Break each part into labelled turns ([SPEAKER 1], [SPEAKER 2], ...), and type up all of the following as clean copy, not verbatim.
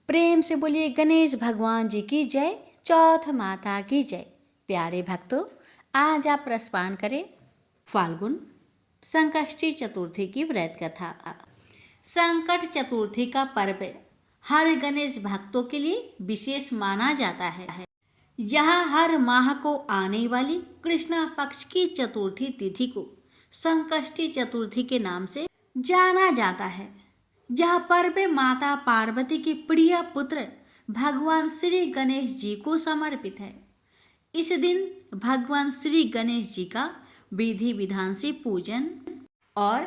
[SPEAKER 1] प्रेम से बोलिए गणेश भगवान जी की जय, चौथ माता की जय। प्यारे भक्तों, आज आप रसपान करें फाल्गुन संकष्टी चतुर्थी की व्रत कथा। संकट चतुर्थी का पर्व हर गणेश भक्तों के लिए विशेष माना जाता है। यह हर माह को आने वाली कृष्ण पक्ष की चतुर्थी तिथि को संकष्टी चतुर्थी के नाम से जाना जाता है। यह पर्व माता पार्वती के प्रिय पुत्र भगवान श्री गणेश जी को समर्पित है। इस दिन भगवान श्री गणेश जी का विधि विधान से पूजन और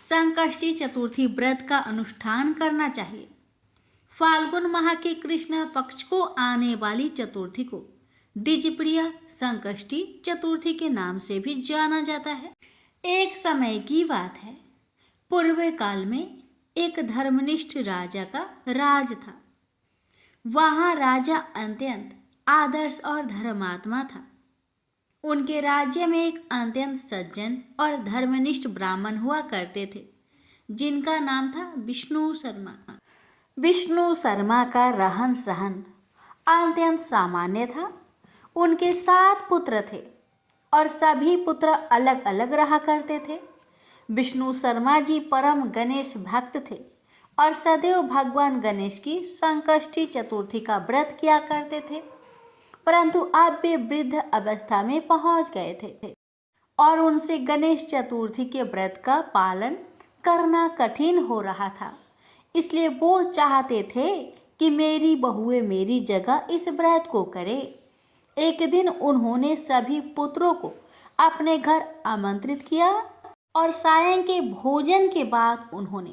[SPEAKER 1] संकष्टी चतुर्थी व्रत का अनुष्ठान करना चाहिए। फाल्गुन माह के कृष्ण पक्ष को आने वाली चतुर्थी को द्विजप्रिय संकष्टी चतुर्थी के नाम से भी जाना जाता है। एक समय की बात है, पूर्व काल में एक धर्मनिष्ठ राजा का राज था। वहां राजा अत्यंत आदर्श और धर्मात्मा था। उनके राज्य में एक अत्यंत सज्जन और धर्मनिष्ठ ब्राह्मण हुआ करते थे, जिनका नाम था विष्णु शर्मा। विष्णु शर्मा का रहन सहन अत्यंत सामान्य था। उनके 7 पुत्र थे और सभी पुत्र अलग अलग रहा करते थे। विष्णु शर्मा जी परम गणेश भक्त थे और सदैव भगवान गणेश की संकष्टी चतुर्थी का व्रत किया करते थे। परंतु अब वे वृद्ध अवस्था में पहुंच गए थे और उनसे गणेश चतुर्थी के व्रत का पालन करना कठिन हो रहा था। इसलिए वो चाहते थे कि मेरी बहुएं मेरी जगह इस व्रत को करें। एक दिन उन्होंने सभी पुत्रों को अपने घर आमंत्रित किया और सायं के भोजन के बाद उन्होंने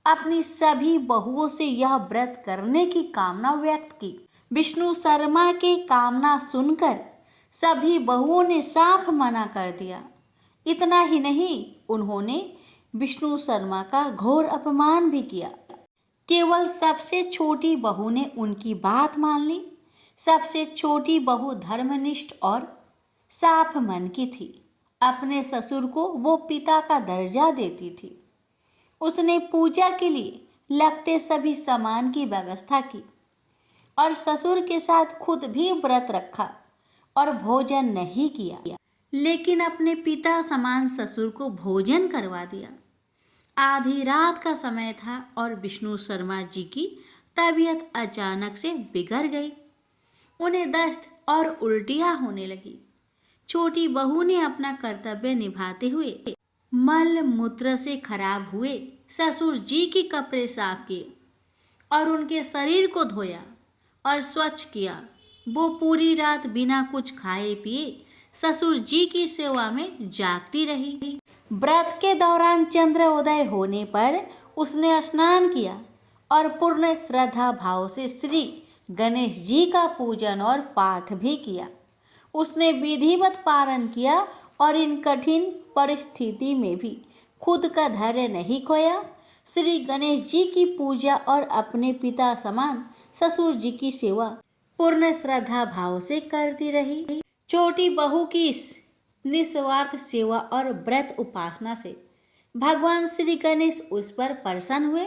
[SPEAKER 1] अपनी सभी बहुओं से यह व्रत करने की कामना व्यक्त की। विष्णु शर्मा की कामना सुनकर सभी बहुओं ने साफ मना कर दिया। इतना ही नहीं, उन्होंने विष्णु शर्मा का घोर अपमान भी किया। केवल सबसे छोटी बहू ने उनकी बात मान ली। सबसे छोटी बहू धर्मनिष्ठ और साफ मन की थी। अपने ससुर को वो पिता का दर्जा देती थी। उसने पूजा के लिए लगते सभी सामान की व्यवस्था की और ससुर के साथ खुद भी व्रत रखा और भोजन नहीं किया, लेकिन अपने पिता समान ससुर को भोजन करवा दिया। आधी रात का समय था और विष्णु शर्मा जी की तबीयत अचानक से बिगड़ गई। उन्हें दस्त और उल्टियां होने लगी। छोटी बहू ने अपना कर्तव्य निभाते हुए मल मूत्र से खराब हुए ससुर जी के कपड़े साफ किए और उनके शरीर को धोया और स्वच्छ किया। वो पूरी रात बिना कुछ खाए पिए ससुर जी की सेवा में जागती रही। व्रत के दौरान चंद्र उदय होने पर उसने स्नान किया और पूर्ण श्रद्धा भाव से श्री गणेश जी का पूजन और पाठ भी किया। उसने विधिवत पारण किया और इन कठिन परिस्थिति में भी खुद का धैर्य नहीं खोया। श्री गणेश जी की पूजा और अपने पिता समान ससुर जी की सेवा पूर्ण श्रद्धा भाव से करती रही। छोटी बहू की इस निस्वार्थ सेवा और व्रत उपासना से भगवान श्री गणेश उस पर प्रसन्न हुए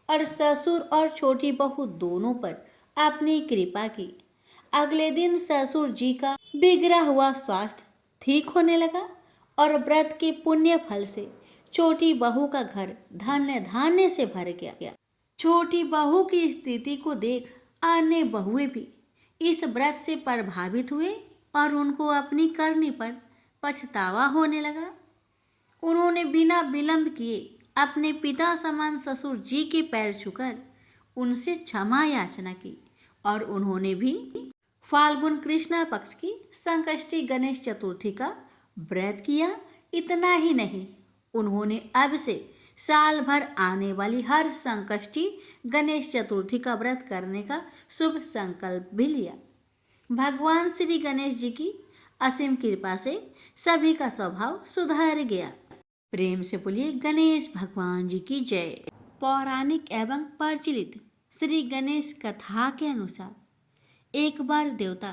[SPEAKER 1] और ससुर और छोटी बहू दोनों पर अपनी कृपा की। अगले दिन ससुर जी का बिगड़ा हुआ स्वास्थ्य ठीक होने लगा और व्रत के पुण्य फल से छोटी बहू का घर धन्य धान्य से भर गया। छोटी बहू की स्थिति को देख अन्य बहुएं भी इस व्रत से प्रभावित हुए और उनको अपनी करनी पर पछतावा होने लगा। उन्होंने बिना विलंब किए अपने पिता समान ससुर जी के पैर छूकर उनसे क्षमा याचना की और उन्होंने भी फाल्गुन कृष्ण पक्ष की संकष्टी गणेश चतुर्थी का व्रत किया। इतना ही नहीं, उन्होंने अब से साल भर आने वाली हर संकष्टी गणेश चतुर्थी का व्रत करने का शुभ संकल्प भी लिया। भगवान श्री गणेश जी की असीम कृपा से सभी का स्वभाव सुधर गया। प्रेम से बोलिए गणेश भगवान जी की जय। पौराणिक एवं प्रचलित श्री गणेश कथा के अनुसार एक बार देवता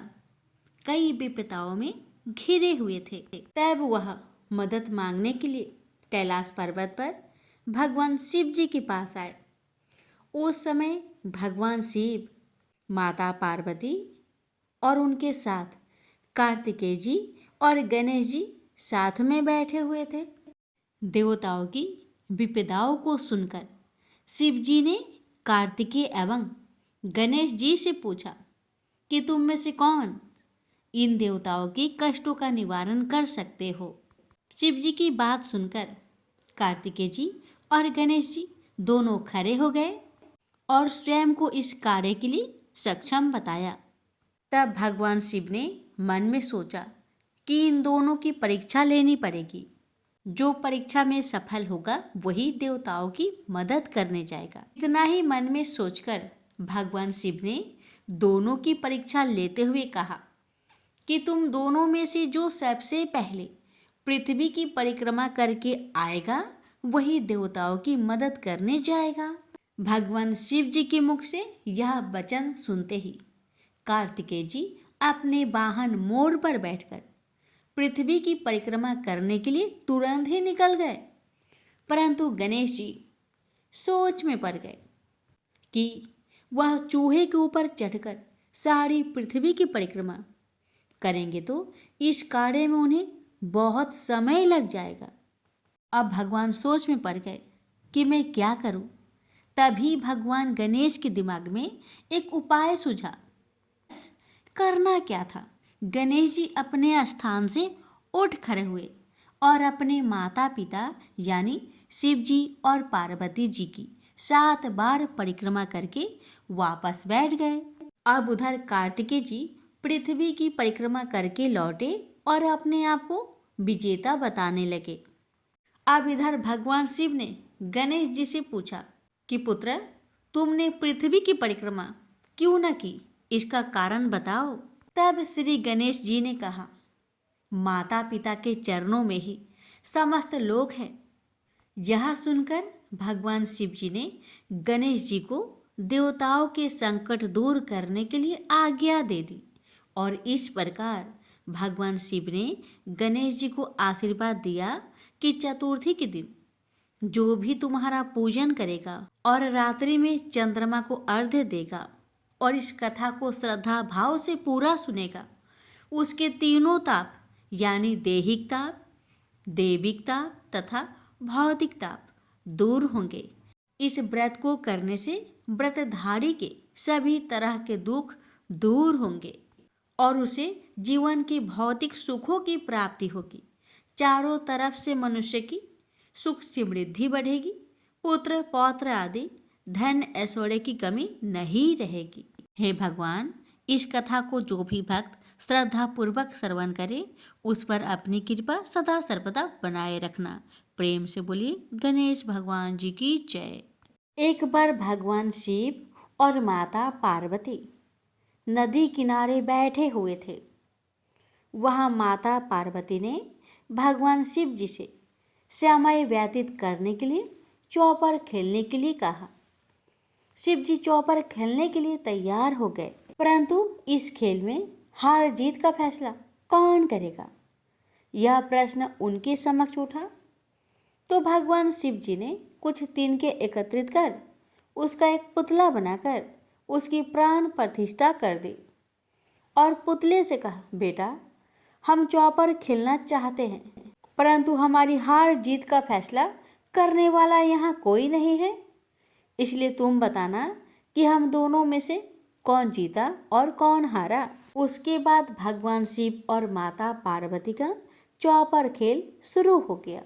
[SPEAKER 1] कई विपदाओं में घिरे हुए थे। तब वह मदद मांगने के लिए कैलाश पर्वत पर भगवान शिव जी के पास आए। उस समय भगवान शिव, माता पार्वती और उनके साथ कार्तिकेय जी और गणेश जी साथ में बैठे हुए थे। देवताओं की विपदाओं को सुनकर शिव जी ने कार्तिकेय एवं गणेश जी से पूछा कि तुम में से कौन इन देवताओं के कष्टों का निवारण कर सकते हो। शिव जी की बात सुनकर कार्तिकेय जी और गणेश जी दोनों खड़े हो गए और स्वयं को इस कार्य के लिए सक्षम बताया। तब भगवान शिव ने मन में सोचा कि इन दोनों की परीक्षा लेनी पड़ेगी। जो परीक्षा में सफल होगा वही देवताओं की मदद करने जाएगा। इतना ही मन में सोचकर भगवान शिव ने दोनों की परीक्षा लेते हुए कहा कि तुम दोनों में से जो सबसे पहले पृथ्वी की परिक्रमा करके आएगा वही देवताओं की मदद करने जाएगा। भगवान शिव जी के मुख से यह वचन सुनते ही कार्तिकेय जी अपने वाहन मोर पर बैठकर पृथ्वी की परिक्रमा करने के लिए तुरंत ही निकल गए। परंतु गणेश जी सोच में पड़ गए कि वह चूहे के ऊपर चढ़कर सारी पृथ्वी की परिक्रमा करेंगे तो इस कार्य में उन्हें बहुत समय लग जाएगा। अब भगवान सोच में पड़ गए कि मैं क्या करूं। तभी भगवान गणेश के दिमाग में एक उपाय सूझा। करना क्या था, गणेश जी अपने स्थान से उठ खड़े हुए और अपने माता पिता यानी शिव जी और पार्वती जी की 7 बार परिक्रमा करके वापस बैठ गए। अब उधर कार्तिकेय जी पृथ्वी की परिक्रमा करके लौटे और अपने आप को विजेता बताने लगे। अब इधर भगवान शिव ने गणेश जी से पूछा कि पुत्र, तुमने पृथ्वी की परिक्रमा क्यों न की, इसका कारण बताओ। तब श्री गणेश जी ने कहा, माता पिता के चरणों में ही समस्त लोक है। यह सुनकर भगवान शिव जी ने गणेश जी को देवताओं के संकट दूर करने के लिए आज्ञा दे दी और इस प्रकार भगवान शिव ने गणेश जी को आशीर्वाद दिया कि चतुर्थी के दिन जो भी तुम्हारा पूजन करेगा और रात्रि में चंद्रमा को अर्घ्य देगा और इस कथा को श्रद्धा भाव से पूरा सुनेगा, उसके तीनों ताप यानी दैहिक ताप, दैविक ताप तथा भौतिक ताप दूर होंगे। इस व्रत को करने से व्रतधारी के सभी तरह के दुख दूर होंगे और उसे जीवन की भौतिक सुखों की प्राप्ति होगी। चारों तरफ से मनुष्य की सुख समृद्धि बढ़ेगी, पुत्र पौत्र आदि धन ऐश्वर्य की कमी नहीं रहेगी। हे भगवान, इस कथा को जो भी भक्त श्रद्धा पूर्वक श्रवण करे उस पर अपनी कृपा सदा सर्वदा बनाए रखना। प्रेम से बोलिए गणेश भगवान जी की जय। एक बार भगवान शिव और माता पार्वती नदी किनारे बैठे हुए थे। वहाँ माता पार्वती ने भगवान शिव जी से समय व्यतीत करने के लिए चौपर खेलने के लिए कहा। शिव जी चौपर खेलने के लिए तैयार हो गए, परंतु इस खेल में हार जीत का फैसला कौन करेगा, यह प्रश्न उनके समक्ष उठा। तो भगवान शिव जी ने कुछ तिनके एकत्रित कर उसका एक पुतला बनाकर उसकी प्राण प्रतिष्ठा कर दी और पुतले से कहा, बेटा, हम चौपर खेलना चाहते हैं, परंतु हमारी हार जीत का फैसला करने वाला यहाँ कोई नहीं है, इसलिए तुम बताना कि हम दोनों में से कौन जीता और कौन हारा। उसके बाद भगवान शिव और माता पार्वती का चौपर खेल शुरू हो गया।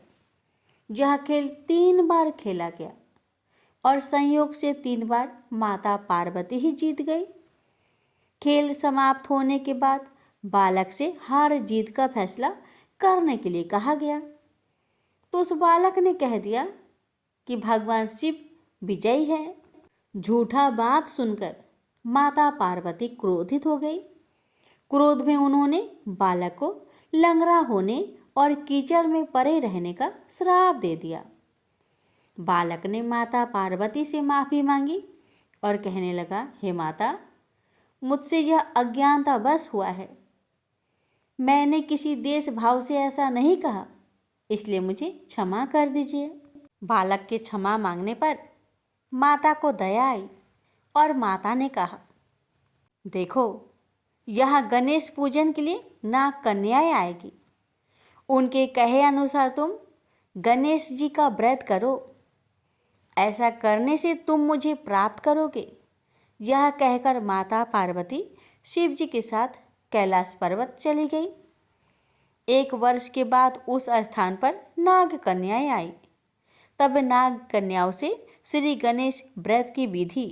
[SPEAKER 1] यह खेल 3 बार खेला गया और संयोग से 3 बार माता पार्वती ही जीत गई। खेल समाप्त होने के बाद बालक से हार जीत का फैसला करने के लिए कहा गया, तो उस बालक ने कह दिया कि भगवान शिव विजयी है। झूठा बात सुनकर माता पार्वती क्रोधित हो गई। क्रोध में उन्होंने बालक को लंगड़ा होने और कीचड़ में पड़े रहने का श्राप दे दिया। बालक ने माता पार्वती से माफ़ी मांगी और कहने लगा, हे माता, मुझसे यह अज्ञानतावश हुआ है, मैंने किसी देश भाव से ऐसा नहीं कहा, इसलिए मुझे क्षमा कर दीजिए। बालक के क्षमा मांगने पर माता को दया आई और माता ने कहा, देखो, यहाँ गणेश पूजन के लिए नाग कन्याएं आएगी। उनके कहे अनुसार तुम गणेश जी का व्रत करो। ऐसा करने से तुम मुझे प्राप्त करोगे। यह कहकर माता पार्वती शिव जी के साथ कैलाश पर्वत चली गई। 1 वर्ष के बाद उस स्थान पर नाग कन्याएं आई। तब नाग कन्याओं से श्री गणेश व्रत की विधि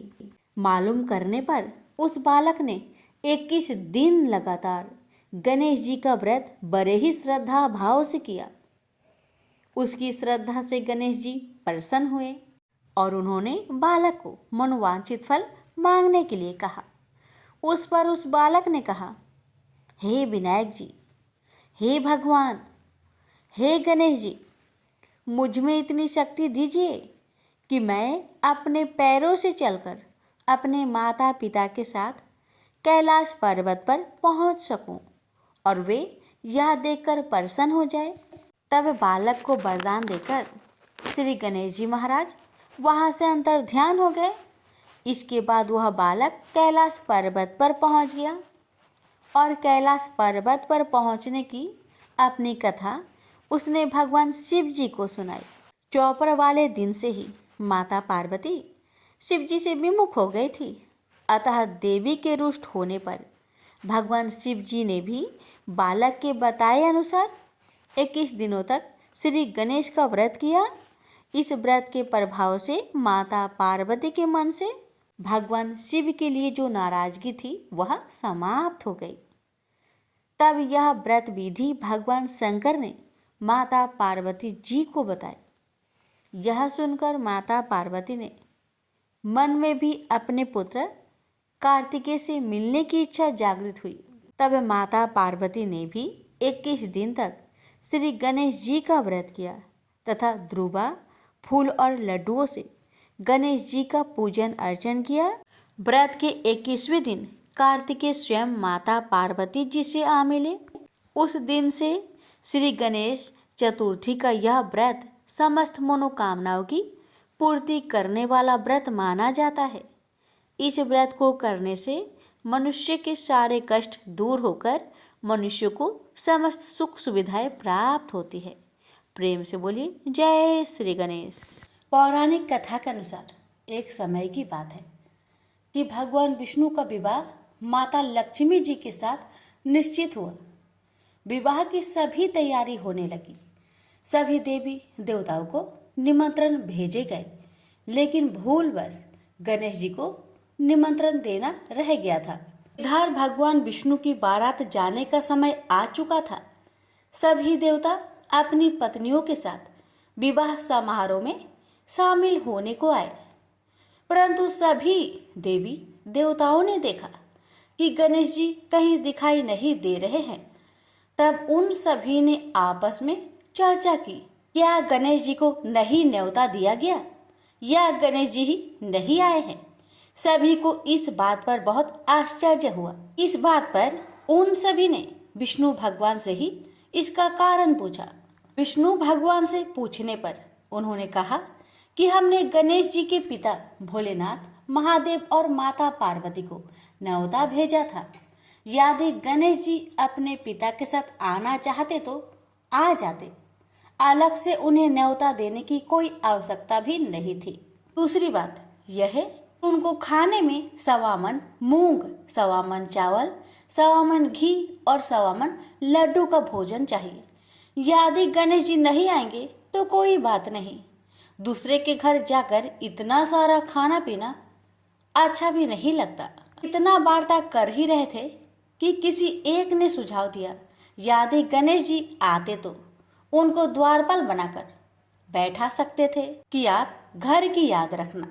[SPEAKER 1] मालूम करने पर उस बालक ने 21 दिन लगातार गणेश जी का व्रत बड़े ही श्रद्धा भाव से किया। उसकी श्रद्धा से गणेश जी प्रसन्न हुए और उन्होंने बालक को मनोवांछित फल मांगने के लिए कहा। उस पर उस बालक ने कहा, हे विनायक जी, हे भगवान, हे गणेश जी, मुझ में इतनी शक्ति दीजिए कि मैं अपने पैरों से चलकर अपने माता पिता के साथ कैलाश पर्वत पर पहुंच सकूं और वे यह देखकर प्रसन्न हो जाए। तब बालक को वरदान देकर श्री गणेश जी महाराज वहां से अंतर ध्यान हो गए। इसके बाद वह बालक कैलाश पर्वत पर पहुंच गया और कैलाश पर्वत पर पहुंचने की अपनी कथा उसने भगवान शिव जी को सुनाई। चौपर वाले दिन से ही माता पार्वती शिव जी से विमुख हो गई थी। अतः देवी के रुष्ट होने पर भगवान शिव जी ने भी बालक के बताए अनुसार 21 दिनों तक श्री गणेश का व्रत किया। इस व्रत के प्रभाव से माता पार्वती के मन से भगवान शिव के लिए जो नाराजगी थी वह समाप्त हो गई। तब यह व्रत विधि भगवान शंकर ने माता पार्वती जी को बताई। यह सुनकर माता पार्वती ने मन में भी अपने पुत्र कार्तिकेय से मिलने की इच्छा जागृत हुई। तब माता पार्वती ने भी 21 दिन तक श्री गणेश जी का व्रत किया तथा ध्रुवा, फूल और लड्डुओं से गणेश जी का पूजन अर्चन किया। व्रत के 21वें दिन कार्तिकेय स्वयं माता पार्वती जी से आ मिले। उस दिन से श्री गणेश चतुर्थी का यह व्रत समस्त मनोकामनाओं की पूर्ति करने वाला व्रत माना जाता है। इस व्रत को करने से मनुष्य के सारे कष्ट दूर होकर मनुष्य को समस्त सुख सुविधाएं प्राप्त होती है। प्रेम से बोलिए जय श्री गणेश। पौराणिक कथा के अनुसार एक समय की बात है कि भगवान विष्णु का विवाह माता लक्ष्मी जी के साथ निश्चित हुआ। विवाह की सभी तैयारी होने लगी। सभी देवी देवताओं को निमंत्रण भेजे गए, लेकिन भूलवश गणेश जी को निमंत्रण देना रह गया था। इधर भगवान विष्णु की बारात जाने का समय आ चुका था। सभी देवता अपनी पत्नियों के साथ विवाह समारोह में शामिल होने को आए, परंतु सभी देवी देवताओं ने देखा कि गणेश जी कहीं दिखाई नहीं दे रहे हैं। तब उन सभी ने आपस में चर्चा की, क्या गणेश जी को नहीं न्योता दिया गया या गणेश जी ही नहीं आए हैं। सभी को इस बात पर बहुत आश्चर्य हुआ। इस बात पर उन सभी ने विष्णु भगवान से ही इसका कारण पूछा। विष्णु भगवान से पूछने पर उन्होंने कहा कि हमने गणेश जी के पिता भोलेनाथ, महादेव और माता पार्वती को न्योता भेजा था। यदि गणेश जी अपने पिता के साथ आना चाहते तो आ जाते। अलग से उन्हें न्योता देने की कोई आवश्यकता भी नहीं थी। दूसरी बात यह है, उनको खाने में 1.25 मन मूंग, 1.25 मन चावल, 1.25 मन घी और 1.25 मन लड्डू का भोजन चाहिए। यदि गणेश जी नहीं आएंगे तो कोई बात नहीं, दूसरे के घर जाकर इतना सारा खाना पीना अच्छा भी नहीं लगता। इतना वार्ता कर ही रहे थे कि किसी एक ने सुझाव दिया, यदि गणेश जी आते तो उनको द्वारपाल बनाकर बैठा सकते थे कि आप घर की याद रखना।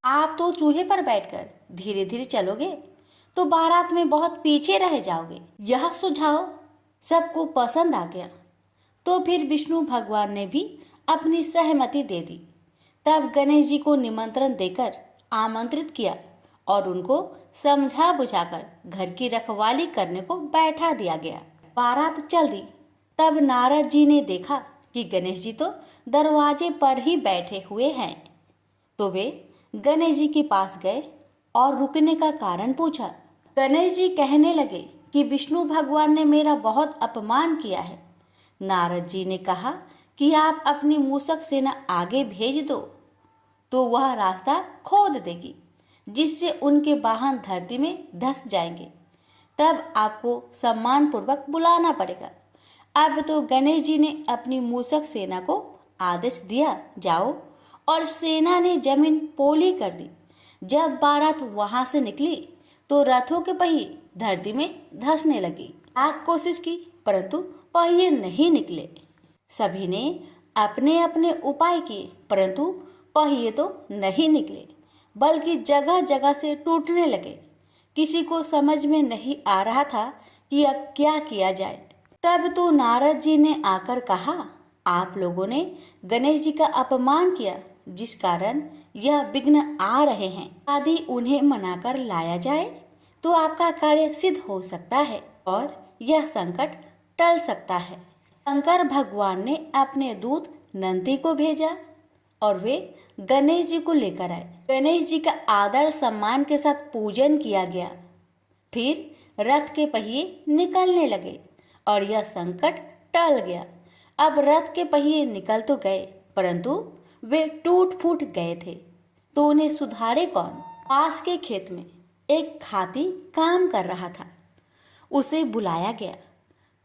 [SPEAKER 1] आप तो चूहे पर बैठकर धीरे धीरे चलोगे तो बारात में बहुत पीछे रह जाओगे। यह सुझाव सबको पसंद आ गया, तो फिर विष्णु भगवान ने भी अपनी सहमति दे दी। तब गणेश जी को निमंत्रण देकर आमंत्रित किया और उनको समझा बुझाकर घर की रखवाली करने को बैठा दिया गया। बारात चल दी। तब नारद जी ने देखा कि गणेश जी तो दरवाजे पर ही बैठे हुए हैं, तो वे गणेश जी के पास गए और रुकने का कारण पूछा। गणेश जी कहने लगे कि विष्णु भगवान ने मेरा बहुत अपमान किया है। नारद जी ने कहा कि आप अपनी मूषक सेना आगे भेज दो तो वह रास्ता खोद देगी, जिससे उनके वाहन धरती में धंस जाएंगे। तब आपको सम्मान पूर्वक बुलाना पड़ेगा। अब तो गणेश जी ने अपनी मूषक सेना को आदेश दिया, जाओ, और सेना ने जमीन पोली कर दी। जब बारात वहां से निकली तो रथों के पहिए धरती में धंसने लगी। लाख कोशिश की परंतु पहिए नहीं निकले। सभी ने अपने अपने उपाय किए परंतु पहिए तो नहीं निकले, बल्कि जगह जगह से टूटने लगे। किसी को समझ में नहीं आ रहा था कि अब क्या किया जाए। तब तो नारद जी ने आकर कहा, आप लोगों ने गणेश जी का अपमान किया, जिस कारण यह विघ्न आ रहे हैं। यदि उन्हें मनाकर लाया जाए तो आपका कार्य सिद्ध हो सकता है और यह संकट टल सकता है। शंकर भगवान ने अपने दूत नंदी को भेजा और वे गणेश जी को लेकर आए। गणेश जी का आदर सम्मान के साथ पूजन किया गया। फिर रथ के पहिए निकलने लगे और यह संकट टल गया। अब रथ के पहिए निकल तो गए परंतु वे टूट फूट गए थे, तो उन्हें सुधारे कौन। पास के खेत में एक खाती काम कर रहा था। उसे बुलाया गया।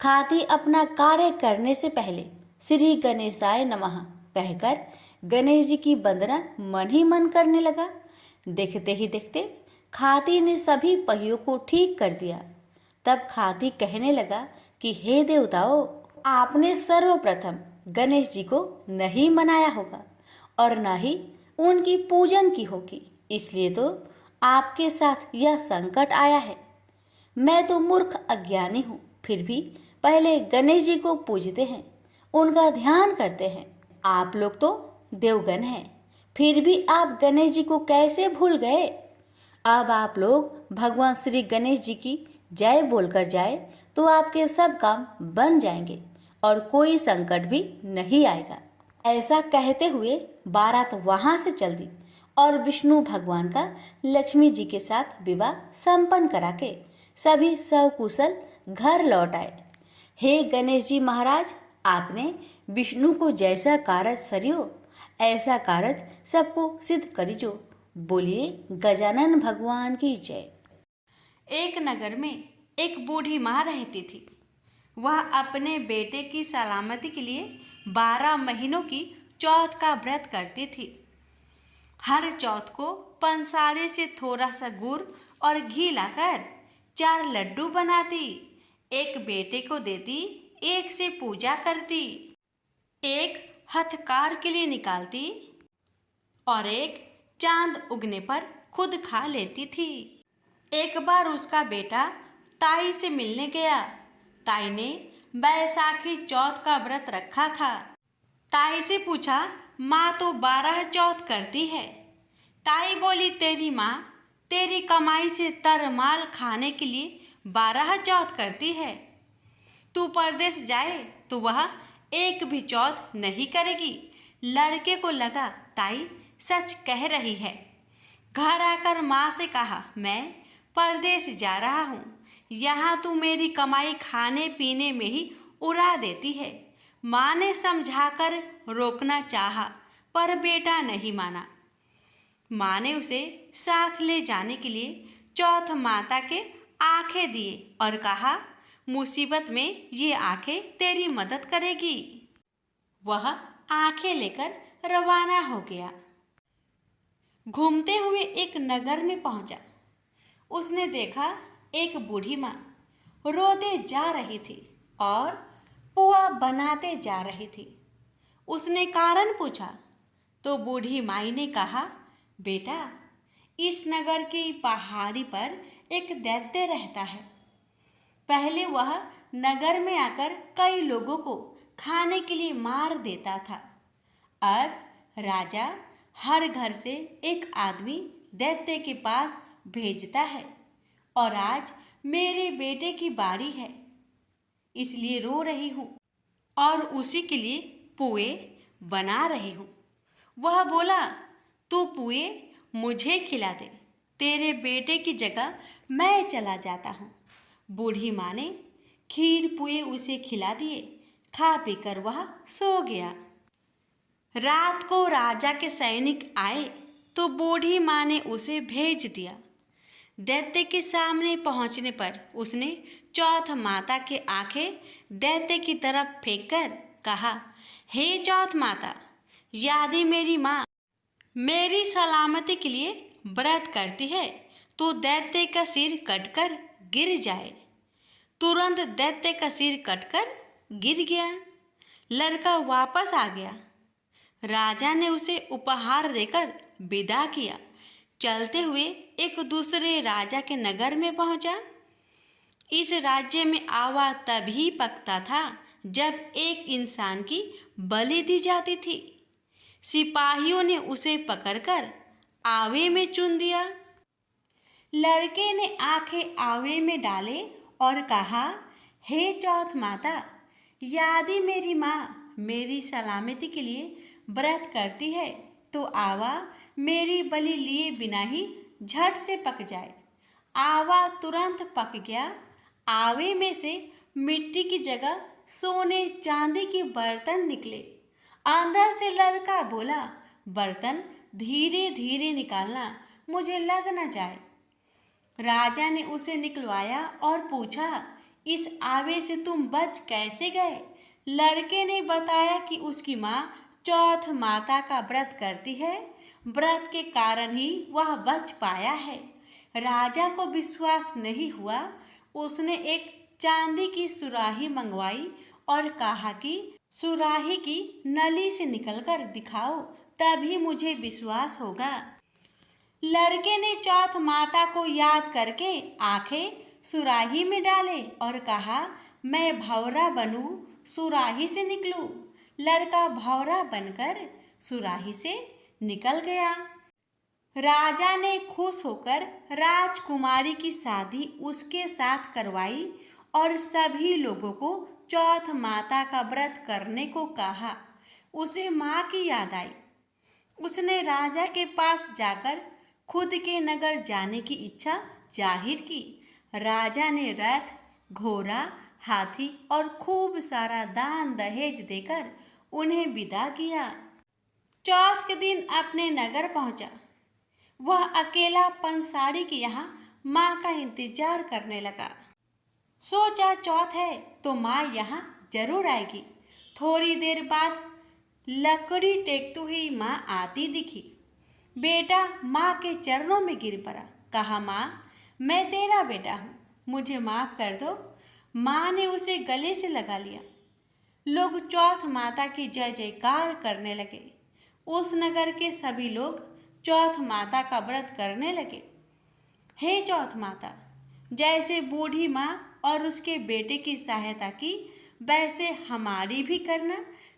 [SPEAKER 1] खाती अपना कार्य करने से पहले श्री गणेशाय नमः कहकर गणेश जी की वंदना मन ही मन करने लगा। देखते ही देखते खाती ने सभी पहियों को ठीक कर दिया। तब खाती कहने लगा कि हे देवताओं, आपने सर्वप्रथम गणेश जी को नहीं मनाया होगा और न ही उनकी पूजन की होगी, इसलिए तो आपके साथ यह संकट आया है। मैं तो मूर्ख अज्ञानी हूँ, फिर भी पहले गणेश जी को पूजते हैं, उनका ध्यान करते हैं। आप लोग तो देवगण हैं, फिर भी आप गणेश जी को कैसे भूल गए। अब आप लोग भगवान श्री गणेश जी की जय बोलकर जाए तो आपके सब काम बन जाएंगे और कोई संकट भी नहीं आएगा। ऐसा कहते हुए बारात वहां से चल दी और विष्णु भगवान का लक्ष्मी जी के साथ विवाह संपन्न करा के सभी सकुशल घर लौट आए। हे गणेश जी महाराज, आपने विष्णु को जैसा कार्य सरियो ऐसा कार्य सबको सिद्ध करिजो। बोलिए गजानन भगवान की जय। एक नगर में एक बूढ़ी माँ रहती थी। वह अपने बेटे की सलामती के लिए 12 महीनों की चौथ का व्रत करती थी। हर चौथ को पंसारे से थोड़ा सा गुड़ और घी लाकर 4 लड्डू बनाती, एक बेटे को देती, एक से पूजा करती, एक हथकार के लिए निकालती और एक चांद उगने पर खुद खा लेती थी। एक बार उसका बेटा ताई से मिलने गया। ताई ने बैसाखी चौथ का व्रत रखा था। ताई से पूछा, माँ तो 12 चौथ करती है। ताई बोली, तेरी माँ तेरी कमाई से तरमाल खाने के लिए 12 चौथ करती है। तू परदेश जाए तो वह एक भी चौथ नहीं करेगी। लड़के को लगा ताई सच कह रही है। घर आकर माँ से कहा, मैं परदेश जा रहा हूँ, यहाँ तू मेरी कमाई खाने पीने में ही उड़ा देती है। माँ ने समझाकर रोकना चाहा पर बेटा नहीं माना। माँ ने उसे साथ ले जाने के लिए चौथ माता के आंखें दिए और कहा, मुसीबत में ये आंखें तेरी मदद करेगी। वह आंखें लेकर रवाना हो गया। घूमते हुए एक नगर में पहुंचा। उसने देखा एक बूढ़ी माँ रोते जा रही थी और पुआ बनाते जा रही थी। उसने कारण पूछा तो बूढ़ी माई ने कहा, बेटा, इस नगर की पहाड़ी पर एक दैत्य रहता है। पहले वह नगर में आकर कई लोगों को खाने के लिए मार देता था। अब राजा हर घर से एक आदमी दैत्य के पास भेजता है और आज मेरे बेटे की बारी है, इसलिए रो रही हूँ और उसी के लिए पुए बना रही हूँ। वह बोला, तू पुए मुझे खिला दे, तेरे बेटे की जगह मैं चला जाता हूँ। बूढ़ी माँ ने खीर पुए उसे खिला दिए। खा पीकर वह सो गया। रात को राजा के सैनिक आए तो बूढ़ी माँ ने उसे भेज दिया। दैत्य के सामने पहुंचने पर उसने चौथ माता के आंखें दैत्य की तरफ फेंककर कहा, हे चौथ माता, यदि मेरी माँ मेरी सलामती के लिए व्रत करती है तो दैत्य का सिर कटकर गिर जाए। तुरंत दैत्य का सिर कटकर गिर गया। लड़का वापस आ गया। राजा ने उसे उपहार देकर विदा किया। चलते हुए एक दूसरे राजा के नगर में पहुंचा। इस राज्य में आवा तभी पकता था जब एक इंसान की बलि दी जाती थी। सिपाहियों ने उसे पकड़कर आवे में चुन दिया। लड़के ने आंखें आवे में डाले और कहा, हे चौथ माता, यदि मेरी माँ मेरी सलामती के लिए व्रत करती है तो आवा मेरी बलि लिए बिना ही झट से पक जाए। आवा तुरंत पक गया। आवे में से मिट्टी की जगह सोने चांदी के बर्तन निकले। अंदर से लड़का बोला, बर्तन धीरे धीरे निकालना, मुझे लग न जाए। राजा ने उसे निकलवाया और पूछा, इस आवे से तुम बच कैसे गए? लड़के ने बताया कि उसकी माँ चौथ माता का व्रत करती है। व्रत के कारण ही वह बच पाया है। राजा को विश्वास नहीं हुआ। उसने एक चांदी की सुराही मंगवाई और कहा कि सुराही की नली से निकलकर दिखाओ, तभी मुझे विश्वास होगा। लड़के ने चौथ माता को याद करके आंखें सुराही में डाले और कहा, मैं भंवरा बनूं, सुराही से निकलूं। लड़का भंवरा बनकर सुराही से निकल गया। राजा ने खुश होकर राजकुमारी की शादी उसके साथ करवाई और सभी लोगों को चौथ माता का व्रत करने को कहा। उसे माँ की याद आई। उसने राजा के पास जाकर खुद के नगर जाने की इच्छा जाहिर की। राजा ने रथ, घोड़ा, हाथी और खूब सारा दान दहेज देकर उन्हें विदा किया। चौथ के दिन अपने नगर पहुंचा। वह अकेला पंसारी के यहाँ माँ का इंतजार करने लगा। सोचा चौथ है तो माँ यहाँ जरूर आएगी। थोड़ी देर बाद लकड़ी टेकती हुई माँ आती दिखी। बेटा माँ के चरणों में गिर पड़ा। कहा, माँ, मैं तेरा बेटा हूँ, मुझे माफ़ कर दो। माँ ने उसे गले से लगा लिया। लोग चौथ माता की जय जयकार करने लगे। उस नगर के सभी लोग चौथ माता का व्रत करने लगे। हे चौथ माता, जैसे बूढ़ी माँ और उसके बेटे की सहायता की, वैसे हमारी भी करना।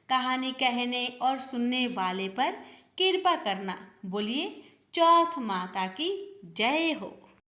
[SPEAKER 1] कहानी कहने और सुनने वाले पर कृपा करना। बोलिए चौथ माता की जय हो।